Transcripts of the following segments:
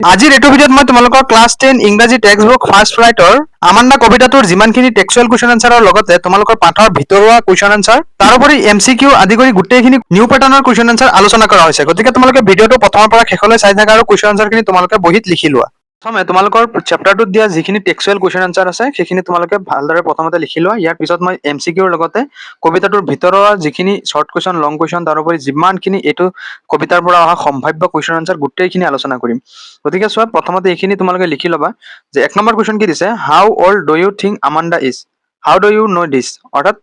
আজিৰ এইটো ভিডিঅ'ত মই তোমালোকৰ ক্লাছ 10 ইংৰাজী টেক্সট বুক ফাৰ্ষ্ট ৰাইটৰ আমান্ডা কবিতাটোৰ যিমানখিনি টেক্সুৱেল কুৱেশ্যন আনচাৰৰ লগতে তোমালোকৰ পাঠৰ ভিতৰুৱা কুৱেশ্যন আনচাৰ তাৰোপৰি MCQ আদি কৰি গোটেইখিনি নিউ পেটাৰ্ণৰ কুৱেশ্যন আনচাৰ আলোচনা কৰা হৈছে। গতিকে তোমালোকে ভিডিঅ'টো প্ৰথমৰ পৰা শেষলৈ চাই থাকা আৰু কুৱেশ্যন আনচাৰখিনি তোমালোকে বহীত লিখি লোৱা। প্ৰথমে তোমালোকৰ চেপ্টাৰটোত দিয়া যিখিনি টেক্সুৱেল কুৱেশ্যন আনচাৰ আছে সেইখিনি তোমালোকে ভালদৰে প্ৰথমতে লিখি লোৱা। ইয়াৰ পিছত মই MCQৰ লগতে কবিতাটোৰ ভিতৰুৱা যিখিনি শৰ্ট কুৱেশ্যন লং কুৱেশ্যন তাৰোপৰি যিমানখিনি এইটো কবিতাৰ পৰা অহা সম্ভাৱ্য কুৱেশ্যন আনচাৰ গোটেইখিনি আলোচনা কৰিম। গতিকে চোৱা প্ৰথমতে এইখিনি তোমালোকে লিখি ল'বা যে 1 নম্বৰ কুৱেশ্যন কি দিছে, how old do you think Amanda is, how do you know this, অৰ্থাৎ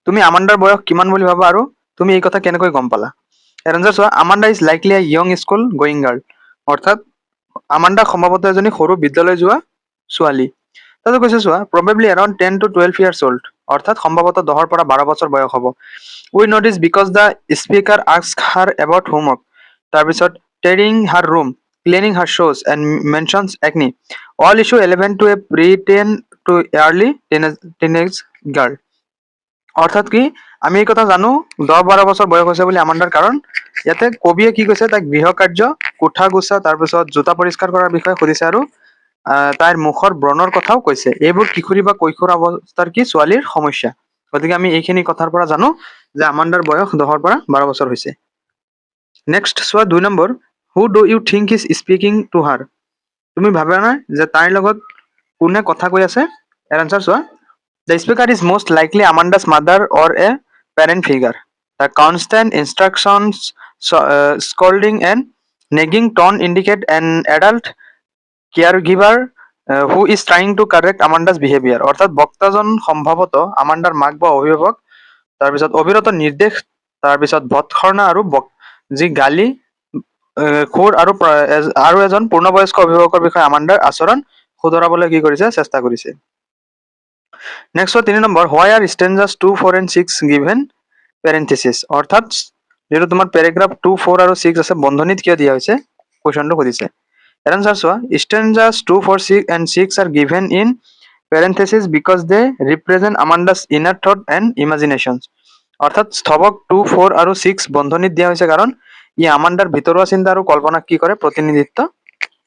তুমি আমান্ডাৰ বয়স কিমান বুলি ভাবা আৰু তুমি এই কথা কেনেকৈ গম পালা। ইয়াৰ আনসাৰ চোৱা, Amanda is likely a young school going girl, অৰ্থাৎ আমান্ডা সম্ভৱতঃ এজনী সৰু বিদ্যালয় যোৱা ছোৱালী। তাৰপিছত কৈছে চোৱা, probably around 10 to 12 years old, অৰ্থাৎ সম্ভৱতঃ 10 পৰা 12 বছৰ বয়স হ'ব। We notice because the speaker ask her about homework, তাৰপিছত টেৰিং her room, cleaning her shoes, and mentions acne. All issue 11 to a preteen to early teenage girl. অৰ্থাৎ কি আমি এই কথা জানো 10-12 বছৰ বয়স হৈছে বুলি আমান্ডাৰ, কাৰণ ইয়াতে কবিয়ে কি কৈছে, তাক গৃহ কাৰ্য, কোঠা গোচা, তাৰপিছত জোতা পৰিষ্কাৰ কৰাৰ বিষয়ে সুধিছে আৰু তাইৰ মুখৰ ব্ৰণৰ কথাও কৈছে। এইবোৰ কিশোৰী বা কৈশোৰ অৱস্থাৰ কি ছোৱালীৰ সমস্যা। গতিকে আমি এইখিনি কথাৰ পৰা জানো যে আমান্ডাৰ বয়স 10 পৰা 12 বছৰ হৈছে। নেক্সট চোৱা 2 number, who do you think is speaking to her, তুমি ভাবা নাই যে তাইৰ লগত কোনে কথা কৈ আছে। ইয়াৰ আনসাৰ চোৱা, the speaker is most likely Amanda's mother or a parent figure. The constant instructions, scolding and nagging tone indicate an adult caregiver who is trying to correct Amanda's behavior. অৰ্থাৎ বক্তাজন সম্ভৱতঃ আমান্ডাৰ মাক বা অভিভাৱক, তাৰপিছত অবিৰত নিৰ্দেশ, তাৰপিছত ভৎসৰ্ণা আৰু যি গালি খুৰ আৰু এজন পূৰ্ণবয়স্ক অভিভাৱকৰ বিষয়ে আমান্ডাৰ আচৰণ শুধৰাবলৈ কি কৰিছে, চেষ্টা কৰিছে। নেক্সট 3 নম্বৰ, why are stanzas 2, 4 and 6 given parentheses, অৰ্থাৎ যিটো তোমাৰ পেৰেগ্ৰাফ 2, 4 আৰু 6 আছে বন্ধনীত কিয় দিয়া হৈছে কুৱেশ্যনটো সুধিছে। ইয়াৰ আনসাৰ চোৱা, ষ্টেঞ্জাৰ্ছ 2, 4 and 6 are given in parentheses because they represent Amanda's inner thought and imaginations. অৰ্থাৎ স্থৱক 2, 4 আৰু 6 বন্ধনীত দিয়া হৈছে কাৰণ ই আমান্ডাৰ ভিতৰুৱা চিন্তা আৰু কল্পনাক কি কৰে, প্ৰতিনিধিত্ব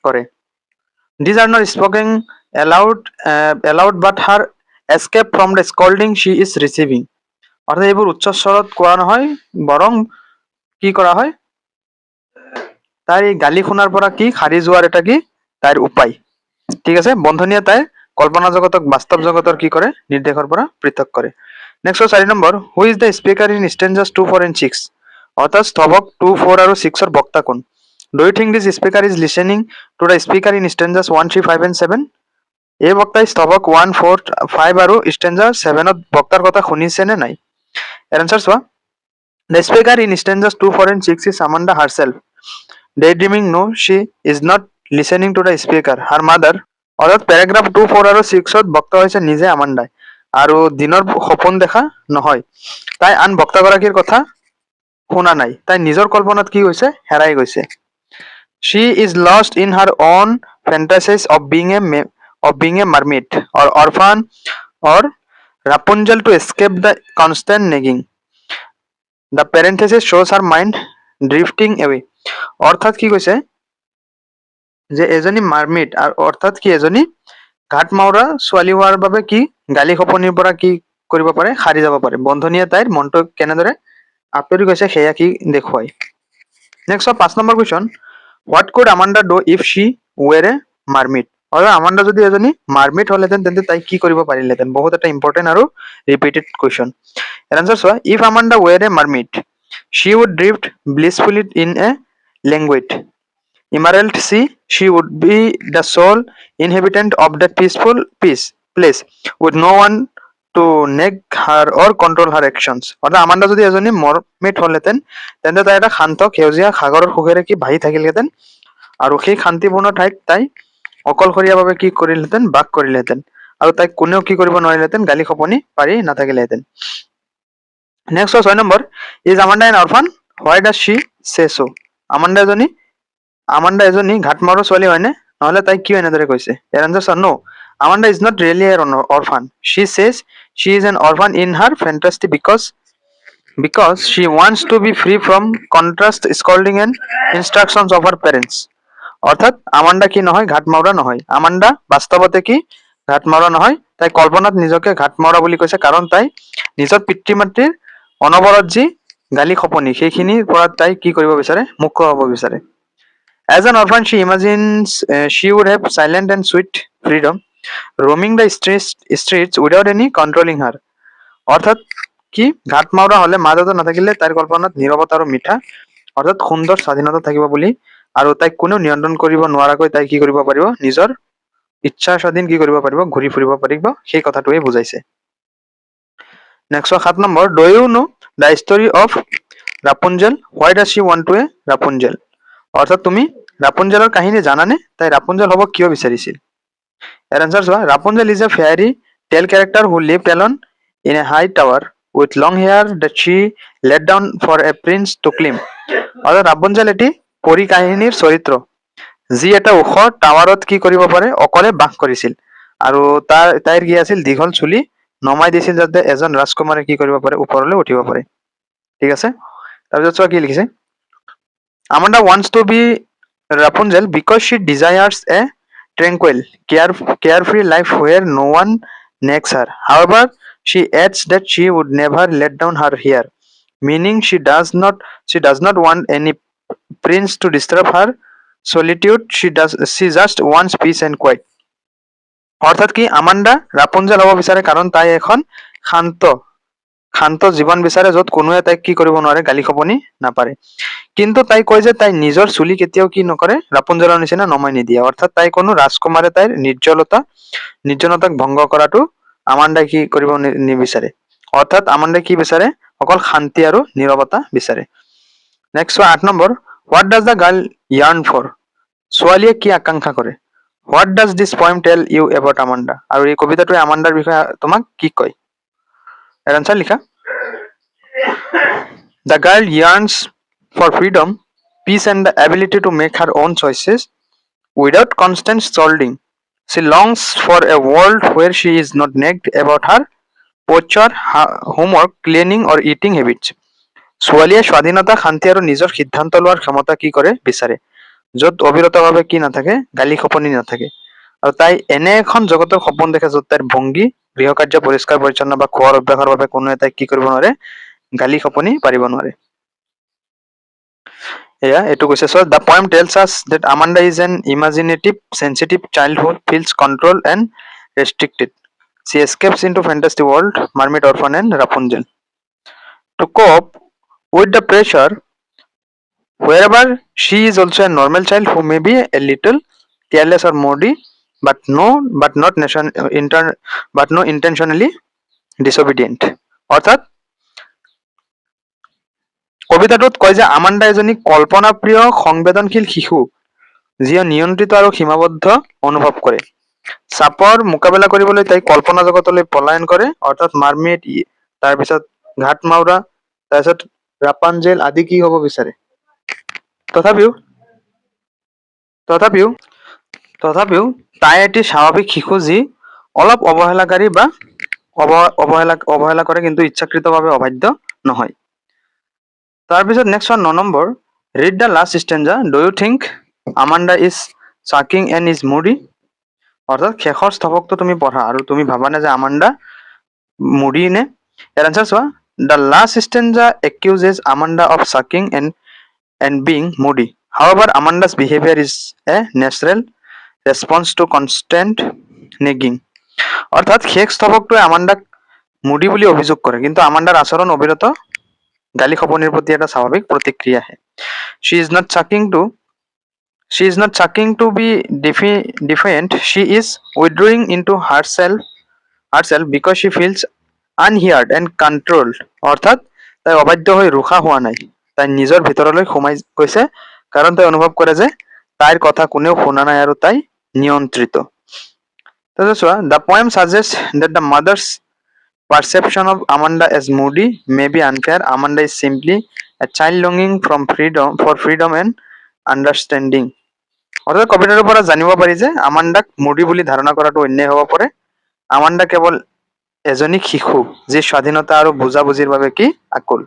কৰে। These are not spoken aloud but her escape from the scolding she is receiving. অর্থাৎ এইবোৰ উচ্চ স্বৰত কোৱা নহয়, বৰং কি কৰা হয়, তাই গালি শুনাৰ পৰা কি সাৰি যোৱাৰ এটা কি তাইৰ উপায়। ঠিক আছে, বন্ধনীয়ে তাইৰ কল্পনা জগতক বাস্তৱ জগতৰ কি কৰে, নিৰ্দেশৰ পৰা পৃথক কৰে। নেক্সট 4 নম্বৰ, who is the speaker in stanzas 2, 4 and 6, অৰ্থাৎ স্থৱক 2, 4 আৰু 6ৰ বক্তা কোন। Do you think this speaker is listening to the speaker in stanzas 1, 3, 5 and 7? এই বক্তাই স্থৱক 1, 4, 5 আৰু ষ্টেঞ্জাৰ 7ত বক্তাৰ কথা শুনিছে নে নাই। ইয়াৰ আনসাৰ চোৱা, the speaker in stanzas 2, 4 and 6 is Amanda herself. Daydreaming, no she is not listening to the speaker, her mother. অৰ্থাৎ পেৰাগ্ৰাফ 2, 4 আৰু 6ত বক্তা হৈছে নিজে আমান্ডাই আৰু দিনৰ সপোন দেখা নহয়। তাই আন বক্তাগৰাকীৰ কথা শুনা নাই, তাই নিজৰ কল্পনাত কি হৈছে, হেৰাই গৈছে। She is lost in her own fantasies of being a mermaid or orphan or Rapunzel to escape the constant nagging. The parenthesis shows her mind drifting away. অৰ্থাৎ কি কৈছে যে এজনী মাৰ্মিড, অৰ্থাৎ কি এজনী ঘাট মাউৰা ছোৱালী হোৱাৰ বাবে কি গালি খপনিৰ পৰা কি কৰিব পাৰে, সাৰি যাব পাৰে। বন্ধনীয়ে তাইৰ মনটো কেনেদৰে আঁতৰি গৈছে সেয়া কি দেখুৱায়। নেক্সট 5 নম্বৰ question, what could Amanda do if she were a mermaid, অৰ্থাৎ আমান্ডা যদি এজনী মাৰ্মিড হলহেঁতেন তেন্তে তাই কি কৰিব পাৰিলেহেঁতেন। বহুত এটা ইম্পৰ্টেণ্ট আৰু ৰিপিটেড কুৱেশ্যন। ইয়াৰ আনসাৰ চোৱা, if Amanda were a mermaid she would drift blissfully in a languid emerald sea, she would be the sole inhabitant of that peaceful place with no one to nag her or control her actions. অৰ্থাৎ Amanda যদি এজনী মৰমিট হলহেঁতেন তেন্তে তাই এটা শান্ত সেউজীয়া সাগৰৰ সুখেৰে কি ভাহি থাকিলহেঁতেন আৰু সেই শান্তিপূৰ্ণ ঠাইত তাই অকলশৰীয়াভাৱে কি কৰিলহেঁতেন, বাস কৰিলহেঁতেন আৰু তাইক কোনেও কি কৰিব নোৱাৰিলহেঁতেন, গালি খপনি পাৰি নাথাকিলহেঁতেন। নেক্সট 6 নম্বৰ, is Amanda an orphan, why does she say so? Amanda এজনী ঘাটমাউৰা ছোৱালী হয়নে, নহলে তাই কিয় এনেদৰে কৈছে। ইয়াৰ আনসাৰ চোৱা, no Amanda is not really an orphan, she says she is an orphan in her fantasy because she wants to be free from contrast, scolding and instructions of her parents. অৰ্থাৎ Amanda কি নহয়, ঘাটমাউৰা নহয়। Amanda বাস্তৱতে কি ঘাটমাউৰা নহয়, তাই কল্পনাত নিজকে ঘাটমাউৰা বুলি কৈছে, কাৰণ তাই নিজৰ পিতৃ মাতৃৰ অনবৰত যি গালি খপনি সেইখিনিৰ পৰা তাই কি কৰিব বিচাৰে, মুক্ত হ'ব বিচাৰে। As an orphan, she imagines she would have silent and sweet freedom, roaming the streets without any controlling her. অৰ্থাৎ কি ঘাটমাউৰা হলে মাজতে নাথাকিলে তাইৰ কল্পনাত নীৰৱতা আৰু মিঠা অৰ্থাৎ সুন্দৰ স্বাধীনতা থাকিব বুলি, আৰু তাইক কোনেও নিয়ন্ত্ৰণ কৰিব নোৱাৰাকৈ তাই কি কৰিব পাৰিব, নিজৰ ইচ্ছা স্বাধীন কি কৰিব পাৰিব, ঘূৰি ফুৰিব পাৰিব, সেই কথাটোৱে বুজাইছে। Next 7 number, do you know the story of Rapunzel, why does she want to a Rapunzel. অৰ্থাৎ তুমি ৰাপুঞ্জেলৰ কাহিনী জানানে, তাই ৰাপুঞ্জেল হ'ব কিয় বিচাৰিছিল? ইয়াৰ এনচাৰ চোৱা, Rapunzel is a fairy tale character who lived alone in a high tower with long hair that she let down for a prince to climb. অৰ্থাৎ ৰাপুঞ্জেল এটি পৰী কাহিনীৰ চৰিত্ৰ যি এটা ওখ টাৱাৰত কি কৰিব পাৰে, অকলে বাস কৰিছিল, আৰু তাইৰ কি আছিল, দীঘল চুলি নমাই দিছিল যাতে এজন ৰাজকুমাৰে কি কৰিব পাৰে, ওপৰলৈ উঠিব পাৰে। ঠিক আছে, তাৰপিছত চোৱা কি লিখিছে, Amanda wants to be Rapunzel because she desires a tranquil, carefree life where no one nags her. However, she adds that she would never let down her hair, meaning she does not want any prince to disturb her solitude. She just wants peace and quiet. অৰ্থাৎ কি Amanda Rapunzel হ'ব বিচাৰে কাৰণ তাই এখন শান্ত শান্ত জীৱন বিচাৰে, য'ত কোনোৱে তাইক কি কৰিব নোৱাৰে, গালি খপনি নাপাৰে। কিন্তু তাই কয় যে তাই নিজৰ চুলি কেতিয়াও কি নকৰে, ৰাপুঞ্জেলৰ নিচিনা নমাই নিদিয়ে। অৰ্থাৎ তাই কোনো ৰাজকুমাৰে তাইৰ নিৰ্জনতাক ভংগ কৰাটো আমাণ্ডাই কি কৰিব নিবিচাৰে। অৰ্থাৎ আমাণ্ডাই কি বিচাৰে, অকল শান্তি আৰু নীৰৱতা বিচাৰে। Next 8 number, what does the girl yearn for, ছোৱালীয়ে কি আকাংক্ষা কৰে। What does this poem tell you about Amanda, আৰু এই কবিতাটোৱে আমাণ্ডাৰ বিষয়ে তোমাক কি কয়? এর আনসার লিখা, the girl yearns for freedom, peace and the ability to make her own choices without constant scolding. She longs for a world where she is not nagged about her posture, homework, cleaning or eating habits. ছোৱালীয়ে স্বাধীনতা, শান্তি আৰু নিজৰ সিদ্ধান্ত লোৱাৰ ক্ষমতা কি কৰে, বিচাৰে, য'ত অবিৰতভাৱে কি নাথাকে, গালি খপনি নাথাকে। আৰু তাই এনে এখন জগতৰ সপোন দেখে য'ত তাইৰ ভংগী, গৃহকাৰ্য পৰিষ্কাৰ পৰিচ্ছন্ন বা খোৱাৰ অভ্যাসৰ বাবে কোনোৱে তাইক কি কৰিব নোৱাৰে, গালি খপনি পাৰিব নোৱাৰে। এয়া এইটো কৈছে, চ' দ্য পয়েম টেলছ আছ that Amanda is an imaginative, sensitive child who feels controlled and restricted. She escapes into fantasy world, Mermaid Orphan and Rapunzel. To cope with the pressure, wherever she is also a normal child who may be a little careless or moody, but no intentionally disobedient. অৰ্থাৎ কবিতাটোত কয় যে Amanda এজনী কল্পনাপ্ৰিয় সংবেদনশীল শিশু যিয়ে নিয়ন্ত্ৰিত আৰু সীমাবদ্ধ অনুভৱ কৰে। চাপৰ মোকাবিলা কৰিবলৈ তাই কল্পনা জগতলৈ পলায়ন কৰে, অৰ্থাৎ মাৰ্মেড, তাৰপিছত ঘাটমাউৰা, তাৰপিছত ৰাপাঞ্জেল আদি কি হ'ব বিচাৰে। তথাপিও তাই এটি স্বাভাৱিক শিশু যি অলপ অৱহেলাকাৰী বা অৱহেলা কৰে, কিন্তু ইচ্ছাকৃতভাৱে অবাধ্য নহয়। তাৰপিছত next 9 number, read the last stanza, do you think Amanda is sulking and is moody. অৰ্থাৎ শেষৰ স্থবকটো তুমি পঢ়া আৰু তুমি ভাবানে যে আমাণ্ডা মুডি নে? ইয়াৰ আনচাৰ চোৱা, the last stanza accuses Amanda of sulking and being moody. However, Amanda's behavior is a natural response to constant nagging. অৰ্থাৎ শেষ স্থবকটোৱে আমাণ্ডাক মুডি বুলি অভিযোগ কৰে, কিন্তু আমাণ্ডাৰ আচৰণ অবিৰত গালি খপনিৰ প্ৰতি এটা স্বাভাৱিক প্ৰতিক্ৰিয়াহে। She is not sucking to be defiant. She is withdrawing into herself because she feels unheard and controlled. অৰ্থাৎ তাই অবাধ্য হৈ ৰোষা হোৱা নাই, তাই নিজৰ ভিতৰলৈ সোমাই গৈছে, কাৰণ তাই অনুভৱ কৰে যে তাইৰ কথা কোনেও শুনা নাই আৰু তাই নিয়ন্ত্ৰিত। তাৰপিছত চোৱা, the poem suggest that the mother's perception of Amanda as moody may be unfair. Amanda is simply a child longing for freedom and understanding. অৰ্থাৎ কবিতাটোৰ পৰা জানিব পাৰি যে আমাণ্ডাক মুডি বুলি ধাৰণা কৰাটো অন্যায় হ'ব পাৰে। আমাণ্ডা কেৱল এজনী শিশু যি স্বাধীনতা আৰু বুজাবুজিৰ বাবে কি আকুল।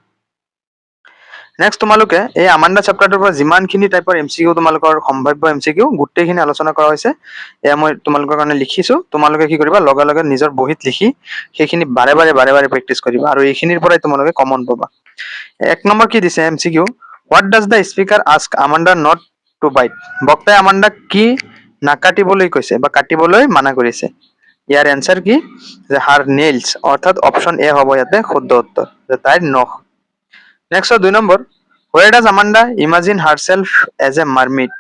নেক্সট তোমালোকে এই আমাণ্ডা চেপ্টাৰটোৰ পৰা যিমানখিনি টাইপৰ MCQ তোমালোকৰ সম্ভাৱ্য MCQ গোটেইখিনি আলোচনা কৰা হৈছে। এয়া মই তোমালোকৰ কাৰণে লিখিছো। তোমালোকে কি কৰিবা, লগে লগে নিজৰ বহীত লিখি সেইখিনি বাৰে বাৰে প্ৰেক্টিচ কৰিবা আৰু এইখিনিৰ পৰাই তোমালোকে কমন পাবা। 1 নম্বৰ কি দিছে MCQ, what does the speaker ask Amanda not to bite? বক্তাই আমাণ্ডাক কি নাকাটিবলৈ কৈছে বা কাটিবলৈ মানা কৰিছে? ইয়াৰ এনসাৰ কি, যে হাৰ নেইলছ, অৰ্থাৎ অপশ্যন এ হ'ব ইয়াতে শুদ্ধ উত্তৰ, যে তাইৰ নখ। Next 2 number, where does Amanda imagine herself as a mermaid?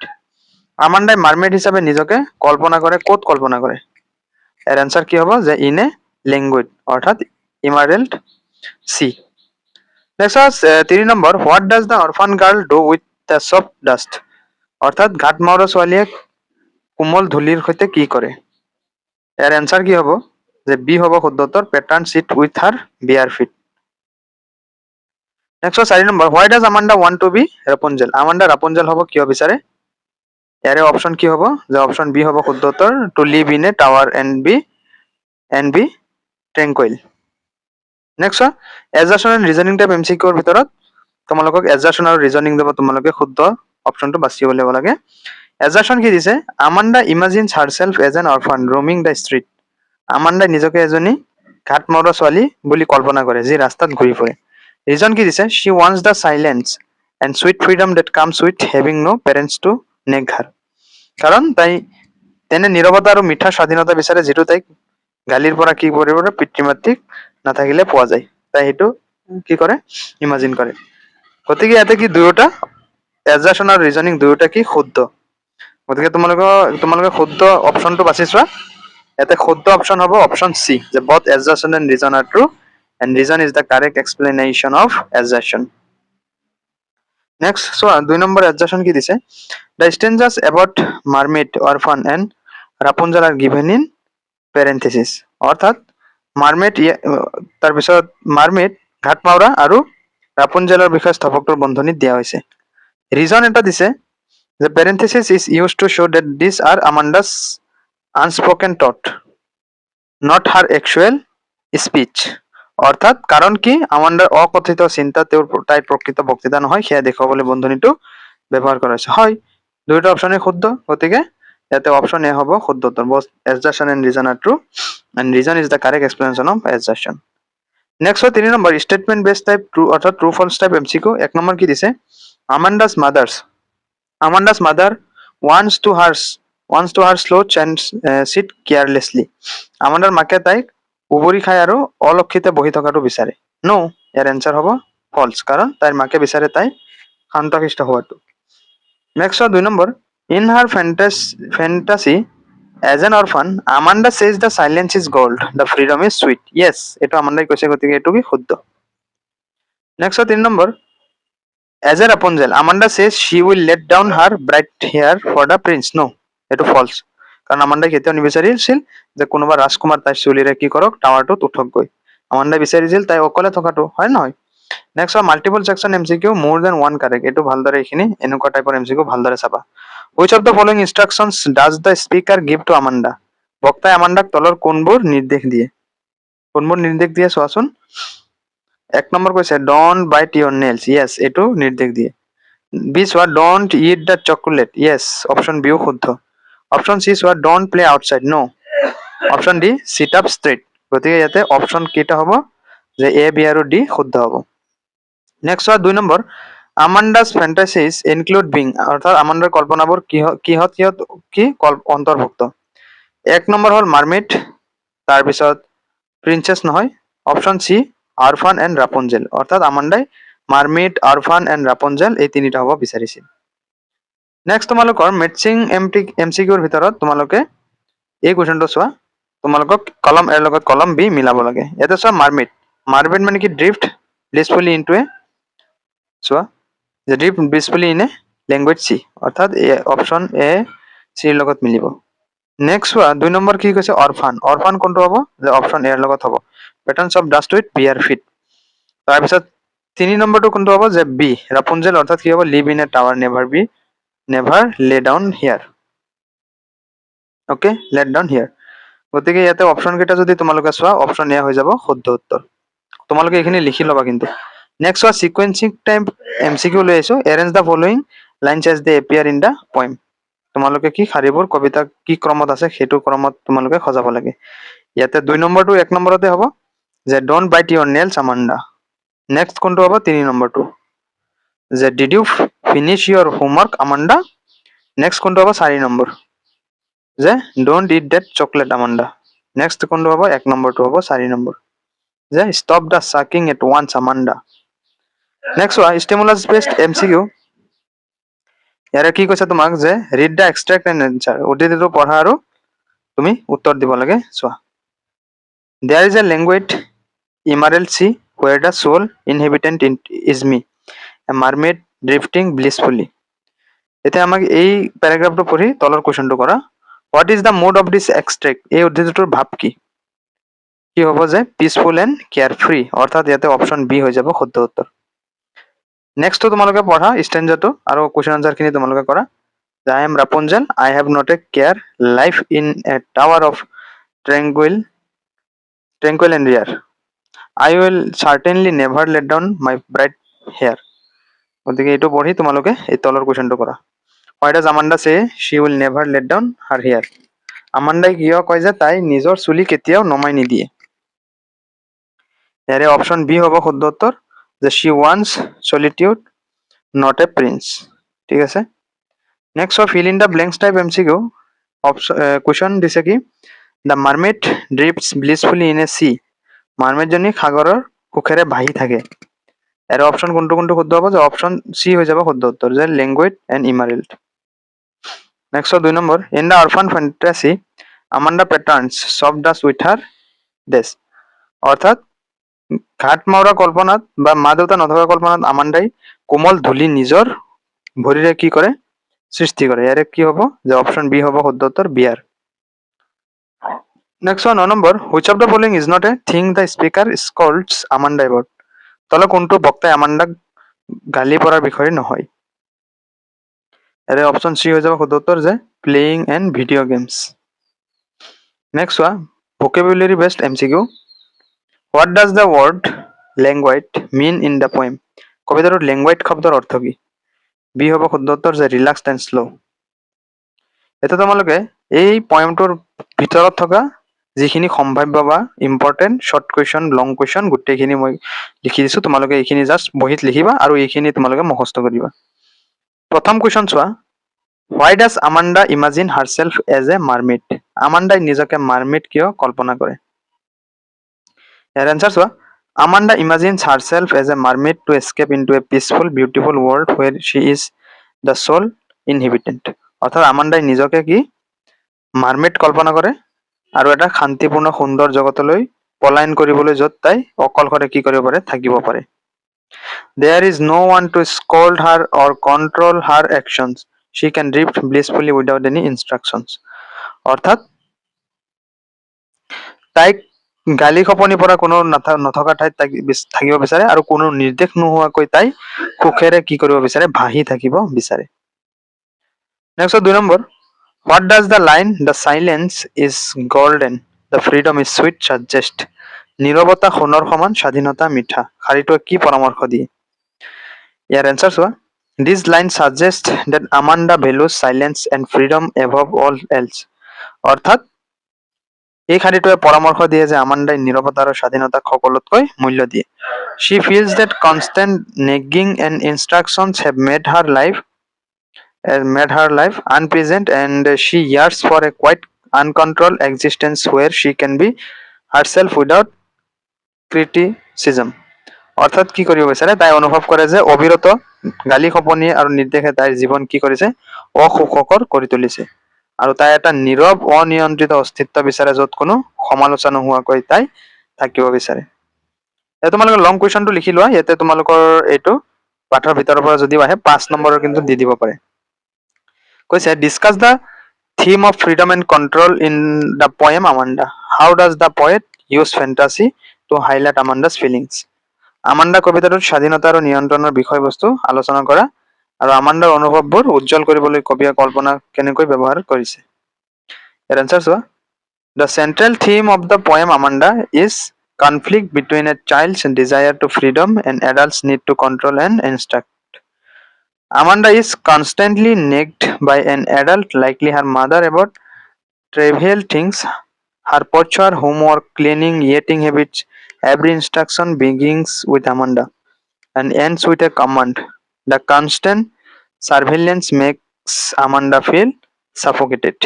আমাণ্ডাই মাৰ্মেড হিচাপে নিজকে কল্পনা কৰে, ক'ত কল্পনা কৰে? এর অ্যান্সার কি হবে, যে ইন এ ল্যাঙ্গুয়েজ, অর্থাৎ emerald sea. Next 3 number, what does the orphan girl do with the soft dust? অর্থাৎ ঘাটমাউৰা ছোৱালীয়ে কোমল ধূলিৰ সৈতে কি কৰে? এৰ অ্যান্সাৰ কি হ'ব, যে বি হ'ব শুদ্ধ উত্তৰ, pattern seat with her bare feet. Next 4 number, why does Amanda want to be Rapunzel? Amanda Rapunzel হ'ব কিয় বিচাৰে? ইয়াৰে অপশ্যন কি হ'ব, যে অপশ্যন বি হ'ব শুদ্ধ উত্তৰ, to live in a tower and be tranquil. Next assertion and reasoning type MCQৰ ভিতৰত তোমালোকক এজাৰ্চন আৰু ৰিজনিং দিব, তোমালোকে শুদ্ধ অপশ্যনটো বাছি উলিয়াব লাগে। এজাৰ্চন কি দিছে, Amanda imagines herself as an orphan roaming the street? আমাণ্ডাই নিজকে এজনী ঘাটমাউৰা ছোৱালী বুলি কল্পনা কৰে যি ৰাস্তাত ঘূৰি ফুৰে। ৰিজন কি দিছে, she wants the silence and sweet freedom that comes with having no parents to nag her? কাৰণ তাই তেনে নীৰৱতা আৰু মিঠা স্বাধীনতা বিচাৰে যিটো তাইক গালিৰ পৰা কি কৰিব, পিতৃ মাতৃক নাথাকিলে পোৱা যায়। তাই সেইটো কি কৰে, ইমাজিন কৰে। গতিকে ইয়াতে কি দুয়োটা এজাৰ্চন আৰু ৰিজনিং দুয়োটা কি শুদ্ধ। গতিকে তোমালোকে শুদ্ধ অপশ্যনটো বাছি চোৱা। ইয়াতে শুদ্ধ অপশ্যন হ'ব অপশ্যন চি, যে both assertion and reason are true and reason is the correct explanation of assertion. Next চোৱা 2 নম্বৰ এজাৰ্চন কি দিছে, the stanzas about mermaid, orphan and Rapunzel are given in parentheses? অৰ্থাৎ mermaid, তাৰপিছত mermaid, ঘাটমাউৰা আৰু ৰাপুঞ্জেলৰ বিষয়ে স্থপকটোৰ বন্ধনীত দিয়া হৈছে। ৰিজন এটা দিছে, যে parentheses is use to show' that this are Amanda's unspoken thought, not her actual speech. অৰ্থাৎ কাৰণ কি, আমাণ্ডাৰ অকথিত চিন্তা তাইৰ প্ৰকৃত বক্তৃতা নহয়, সেয়া দেখুৱাবলৈ বন্ধনীটো ব্যৱহাৰ কৰা হৈছে। হয়, দুয়োটা অপশ্যনেই শুদ্ধ। গতিকে ইয়াতে অপশ্যন এ হ'ব শুদ্ধ উত্তৰ, both assertion and reason are true and reason is the correct explanation of assertion. Next 3 number, statement base type true, অৰ্থাৎ true false type MCQ। 1 number কি দিছে, Amanda's mother wants to her slouch and sit carelessly? আমাণ্ডাৰ মাকে তাইক উবৰি খাই আৰু অলক্ষিতে বহি থকাটো বিচাৰে। নো, ইয়াৰ এনসাৰ হ'ব ফলস, কাৰণ তাইৰ মাকে বিচাৰে তাই শান্তশিষ্ট হোৱাটো। Next 2 number, in her fantasy as an orphan Amanda says the silence is gold, the freedom is sweet? Yes, এইটো আমাণ্ডাই কৈছে, গতিকে এইটো কি শুদ্ধ। Next 3 number, as a Rapunzel Amanda says she will let down her bright hair for the prince? No, এইটো false, কাৰণ আমাণ্ডাই কেতিয়াও নিবিচাৰিছিল যে কোনোবা ৰাজকুমাৰ তাইৰ চুলিৰে কি কৰক, টাৱাৰটোত উঠকগৈ। আমাণ্ডাই বিচাৰিছিল তাই অকলে থকাটো, হয় নহয়? Next multiple section MCQ, more than one correct. এইটো ভালদৰে এইখিনি এনেকুৱা টাইপৰ MCQ ভালদৰে চাবা। Which of the following instructions does the speaker give to Amanda? বক্তাই আমাণ্ডাক তলৰ কোনবোৰ নিৰ্দেশ দিয়ে? কোনবোৰ নিৰ্দেশ দিয়ে চোৱাচোন। 1 নম্বৰ কৈছে don't bite your nails, yes, এইটো নিৰ্দেশ দিয়ে। বি চোৱা, don't eat the chocolate, yes, option বিও শুদ্ধ। অপশ্যন চি চোৱা, don't play outside, no. Option D, sit up straight. গতিকে ইয়াতে অপশ্যন কেইটা হ'ব, যে এ, বি আৰু ডি শুদ্ধ হ'ব। নেক্সট চোৱা 2 নম্বৰ, আমাণ্ডাস ফেন্টাসিজ ইনক্লুড বিং, অৰ্থাৎ আমাণ্ডাৰ কল্পনাবোৰ কিহত কি অন্তৰ্ভুক্ত? 1 নম্বৰ হ'ল মাৰ্মেড, তাৰপিছত প্ৰিন্সেছ নহয়। অপশ্যন চি, অৰফান এণ্ড ৰাপুঞ্জেল, অৰ্থাৎ আমাণ্ডাই মাৰ্মেড, অৰফান এণ্ড ৰাপুঞ্জেল এই তিনিটা হ'ব বিচাৰিছিল। নেক্সট তোমালোকৰ মেটচিং MCQৰ ভিতৰত তোমালোকে এই কুৱেশ্যনটো চোৱা। তোমালোকক কলম এৰ লগত কলম বি মিলাব লাগে। ইয়াতে চোৱা, মাৰ্মেড মানে কি, ড্ৰিফ্ট ব্লিছফুলি ইনটু এ, চোৱা, যে drift blissfully in a language sea, অৰ্থাৎ অপশ্যন এ চিৰ লগত মিলিব। নেক্সট চোৱা 2 নম্বৰ কি কৈছে, অৰফান কোনটো হ'ব, যে অপশ্যন এৰ লগত হ'ব, পেটাৰ্নছ অফ ডাষ্ট উইথ বিয়াৰ ফিট। তাৰপিছত 3 নম্বৰটো কোনটো হ'ব, যে বি ৰাপুঞ্জেল, অৰ্থাৎ কি হ'ব, live in a tower never lay down hair. Okay, let down hair. গতিকে ইয়াতে অপশ্যন কেইটা যদি তোমালোকে চোৱা, অপশ্যন এ হৈ যাব শুদ্ধ উত্তৰ। তোমালোকে এইখিনি লিখি ল'বা কিন্তু। নেক্সট চোৱা, MCQ লৈ আহিছো, arrange the following lines as they appear in the poem. তোমালোকে কি শাৰীবোৰ কবিতা কি ক্ৰমত আছে সেইটো ক্ৰমত তোমালোকে সজাব লাগে। ইয়াতে 2 নম্বৰটো 1 নম্বৰতে হ'ব যে don't bite your nails Amanda. Next কোনটো হ'ব 3 নম্বৰটো যে did you finish your homework Amanda. Next কোনটো হ'ব 4 নম্বৰ যে don't eat that chocolate Amanda. Next কোনটো হ'ব 1 নম্বৰটো হ'ব 4 নম্বৰ যে stop the sulking at once Amanda. Next হোৱা ষ্টিমুলাছ বেছড MCQ। ইয়াৰে কি কৈছে তোমাক যে read the extract and answer, উদ্ধৃতিটো পঢ়া আৰু তুমি উত্তৰ দিব লাগে। চোৱা, there is a language emerald sea where the sole inhabitant is me, a mermaid drifting blissfully. এতিয়া আমাক এই পেৰাগ্ৰাফটো পঢ়ি তলৰ কুৱেশ্যনটো কৰা। What is the mood of this extract, এই উদ্ধৃতিটোৰ ভাৱ কি? কি হ'ব যে পিচফুল এণ্ড কেয়াৰ ফ্ৰী, অৰ্থাৎ ইয়াতে অপশ্যন বি হৈ যাব শুদ্ধ উত্তৰ। নেক্সটটো তোমালোকে পঢ়া ষ্টেঞ্জাটো আৰু কুৱেশ্যন আনচাৰখিনি তোমালোকে কৰা। I am Rapunzel, I have not a care, life in a tower of tranquil and rare. I will certainly never let down my bright hair. গতিকে এইটো পঢ়ি তোমালোকে এই তলৰ কুৱেশ্যনটো কৰা। Why does Amanda say she will never let down her hair? আমাণ্ডাই কিয় কয় যে তাই নিজৰ চুলি কেতিয়াও নমাই নিদিয়ে। ইয়াৰে অপশ্যন বি হ'ব শুদ্ধ উত্তৰ যে she wants solitude not a prince। ঠিক আছে। Next fill in the blanks type MCQ। Question দিছে কি দ্য মাৰমেড ড্ৰিপছ ব্লিছফুলি ইন এ চি, মাৰমেডজনী সাগৰৰ সুখেৰে ভাহি থাকে। ইয়াৰে অপশ্যন কোনটো কোনটো শুদ্ধ হ'ব যে অপশ্যন চি হৈ যাব শুদ্ধ উত্তৰ যে language and emerald. Next 2 number in the orphan fantasy Amanda patterns soft dust with her ডেছ, অৰ্থাৎ ঘাট মাউৰা কল্পনাত বা মা দেউতা নথকা কল্পনাত আমাণ্ডাই কোমল ধূলি নিজৰ ভৰিৰে কি কৰে সৃষ্টি কৰে। ইয়াৰে কি হ'ব যে অপশ্যন বি হ'ব শুদ্ধ উত্তৰ bare. Next 9 number which of the following is not a thing the speaker scolds Amanda about, তলে কোনটো বক্তাই আমাণ্ডাক গালি পৰাৰ বিষয়ে নহয়। ইয়াৰে অপশ্যন চি হৈ যাব শুদ্ধ উত্তৰ যে playing and video' games. Next চোৱা vocabulary based MCQ। What does the word language mean in the poem, কবিতাটোত লেংগুৱেজ শব্দৰ অৰ্থ কি? বি হ'ব শুদ্ধ উত্তৰ যে ৰিলেক্সড এণ্ড শ্ল'। এতিয়া তোমালোকে এই পয়েমটোৰ ভিতৰত থকা যিখিনি সম্ভাৱ্য বা ইম্পৰ্টেণ্ট শ্বৰ্ট কুৱেশ্যন লং কুৱেশ্যন গোটেইখিনি মই লিখি দিছোঁ, তোমালোকে এইখিনি জাষ্ট বহীত লিখিবা আৰু এইখিনি তোমালোকে মুখস্থ কৰিবা। প্ৰথম কুৱেশ্যন চোৱা, why does Amanda imagine herself as a mermaid, আমাণ্ডাই নিজকে মাৰমেড কিয় কল্পনা কৰে? ইয়াৰ এনচাৰ চোৱা, Amanda imagines herself as a mermaid to escape into a peaceful beautiful world where she is the sole inhabitant, অৰ্থাৎ আমাণ্ডাই নিজকে কি মাৰমেড কল্পনা কৰে আৰু এটা শান্তিপূৰ্ণ সুন্দৰ জগতলৈ পলায়ন কৰিবলৈ য'ত তাই অকলশৰে কি কৰিব পাৰে থাকিব পাৰে। There is no one to scold her or control her actions. She can drift blissfully without any instructions. অৰ্থাৎ তাইক গালি খপনি পৰা কোনো নথকা ঠাইত থাকিব বিচাৰে আৰু কোনো নিৰ্দেশ নোহোৱাকৈ তাই সুখেৰে কি কৰিব বিচাৰে ভাহি থাকিব বিচাৰে। Next 2 number what does the line the silence is golden the freedom is sweet suggest, নীৰৱতা সোণৰ সমান স্বাধীনতা মিঠা, শাৰীটোৱে কি পৰামৰ্শ দিয়ে? ইয়াৰ এনচাৰ চোৱা, this line suggest that Amanda values silence and freedom above all else, অৰ্থাৎ এই শাৰীটোৱে পৰামৰ্শ দিয়ে যে আমাণ্ডাই নীৰৱতা আৰু স্বাধীনতাক সকলোতকৈ মূল্য দিয়ে। She feels that constant nagging and instructions have made her life unpleasant and she yearns for a quiet uncontrolled existence where she can be herself without criticism, অৰ্থাৎ কি কৰিব বিচাৰে তাই অনুভৱ কৰে যে অবিৰত গালি খপনি আৰু নিৰ্দেশে তাইৰ জীৱন কি কৰিছে অসুখকৰ কৰি তুলিছে আৰু তাই এটা নীৰৱ অনিয়ন্ত্ৰিত অস্তিত্ব বিচাৰে য'ত কোনো সমালোচনা নোহোৱাকৈ তাই থাকিব বিচাৰে। এতিয়া তোমালোকে লং কুৱেশ্যনটো লিখি লোৱা, ইয়াতে তোমালোকৰ এইটো পাঠৰ ভিতৰৰ পৰা যদি আহে 5 নম্বৰৰ কিন্তু দি দিব পাৰে। কৈছে discuss the theme of freedom and control in the poem Amanda, how does the poet use fantasy to highlight Amanda's feelings, Amanda কবিতাটোত স্বাধীনতা আৰু নিয়ন্ত্ৰণৰ বিষয়বস্তু আলোচনা কৰা আৰু আমাণ্ডাৰ অনুভৱবোৰ উজ্জ্বল কৰিবলৈ কবিয়ে কল্পনা কেনেকৈ ব্যৱহাৰ কৰিছে। ইয়াৰ এনচাৰ চোৱা, the central theme of the poem Amanda is conflict between a child's desire to freedom and adult's need to control and instruct. Amanda is constantly nagged by an adult, likely her mother, about trivial things. Her posture, homework, cleaning, eating habits. Every instruction begins with Amanda and ends with a command. The constant surveillance makes Amanda feel suffocated.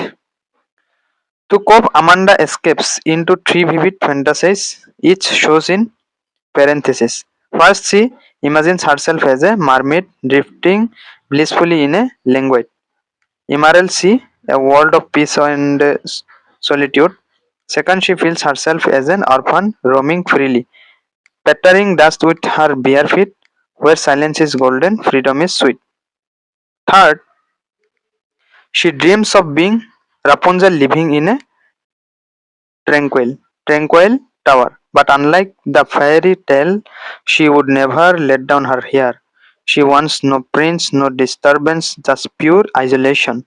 To cope, Amanda escapes into three vivid fantasies, each shows in parentheses. First, she imagines herself as a mermaid drifting blissfully in a languid, emerald sea, a world of peace and solitude. Second, she feels herself as an orphan roaming freely, pattering dust with her bare feet, where silence is golden, freedom is sweet. Third, she dreams of being Rapunzel living in a tranquil tower. But unlike the fairy tale, she would never let down her hair. She wants no prince, no disturbance, just pure isolation.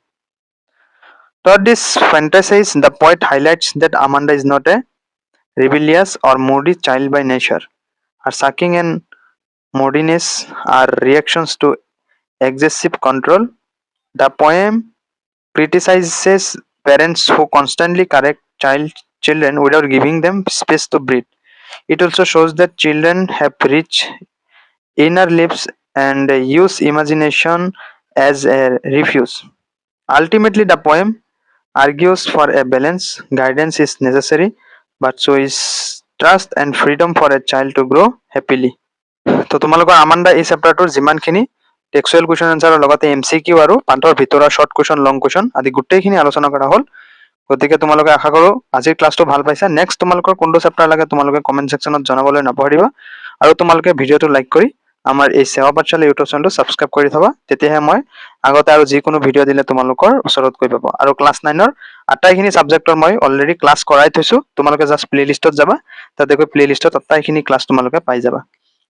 Throughout this fantasy, the poet highlights that Amanda is not a rebellious or moody child by nature. Her sulking and moodiness are reactions to excessive control. The poem criticizes parents who constantly correct children without giving them space to breathe. It also shows that children have rich inner lives and use imagination as a refuge. Ultimately, the poem argues for a balance. Guidance is necessary, but so is trust and freedom for a child to grow happily. তো তোমালোকৰ Amanda এই চেপ্টাৰটোৰ যিমানখিনি textual question এনচাৰৰ লগতে MCQ আৰু পাঠৰ ভিতৰৰ short question লং question আদি গোটেইখিনি আলোচনা কৰা হ'ল। গতিকে তোমালোকে আশা কৰোঁ আজিৰ ক্লাছটো ভাল পাইছা। নেক্সট তোমালোকৰ কোনটো চেপ্টাৰ লাগে তোমালোকে কমেণ্ট ছেকশ্যনত জনাবলৈ নাপাহৰিবা আৰু তোমালোকে ভিডিঅ'টো লাইক কৰি আমাৰ এই সেৱা পাঠশালা ইউটিউব চেনেলটো ছাবস্ক্ৰাইব কৰি থবা, তেতিয়াহে মই আগতে আৰু যিকোনো ভিডিঅ' দিলে তোমালোকৰ ওচৰত গৈ পাব। আৰু ক্লাছ 9ৰ আটাইখিনি ছাবজেক্টৰ মই অলৰেডি ক্লাছ কৰাই থৈছোঁ, তোমালোকে জাষ্ট প্লেলিষ্টত যাবা, তাতে গৈ প্লেলিষ্টত আটাইখিনি ক্লাছ তোমালোকে পাই যাবা।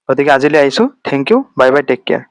গতিকে আজিলৈ আহিছোঁ, thank you, bye bye, take care.